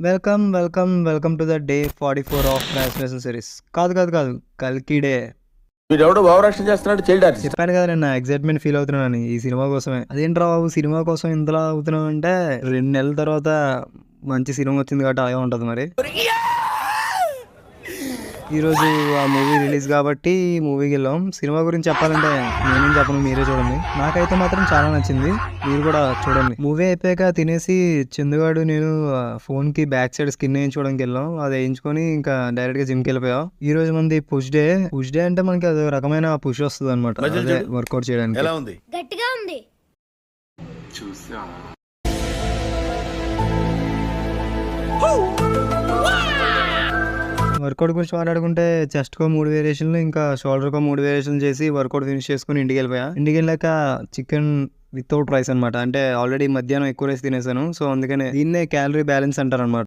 Welcome to the day 44 of translation series. కాదు కల్కి day. వీడెవడో భావరక్షణ చేస్తున్నాడు చైల్డ్ ఆర్టిస్ట్. చెప్పాను కదా నేను ఎగ్జైట్మెంట్ ఫీల్ అవుతున్నాను ఈ సినిమా కోసమే. అదేంట్రా బాబు సినిమా కోసం ఇంతలా అవుతున్నావు అంటే 2 నెలల తర్వాత మంచి సినిమా వచ్చింది కాబట్టి అలాగే ఉంటుంది మరి. ఈరోజు ఆ మూవీ రిలీజ్ కాబట్టి మూవీకి వెళ్ళాం. సినిమా గురించి చెప్పాలంటే నేనేం చెప్పను, మీరే చూడండి. నాకైతే మాత్రం చాలా నచ్చింది, మీరు కూడా చూడండి. మూవీ అయిపోయాక తినేసి చందుగాడు నేను ఫోన్ కి బ్యాక్ సైడ్ స్కిన్ వేయించుకోవడానికి వెళ్ళాం. అది వేయించుకొని ఇంకా డైరెక్ట్ గా జిమ్ కి వెళ్ళిపోయాం. ఈ రోజు మంది పుష్ డే అంటే మనకి అది రకమైన పుష్ వస్తుంది అనమాట, అదే వర్కౌట్ చేయడానికి. ఎలా ఉంది? గట్టిగా ఉంది. వర్కౌట్ గురించి మాట్లాడుకుంటే చెస్ట్ కో 3 వేరియేషన్లు, ఇంకా షోల్డర్ కో 3 వేరియేషన్లు చేసి వర్కౌట్ ఫినిష్ చేసుకుని ఇంటికి వెళ్ళిపోయా. ఇంటికి వెళ్ళాక చికెన్ వితౌట్ రైస్ అనమాట. అంటే ఆల్రెడీ మధ్యాహ్నం ఎక్కువ రైస్ తినేసాను, సో అందుకనే దీన్నే క్యాలరీ బ్యాలెన్స్ అంటారు అనమాట.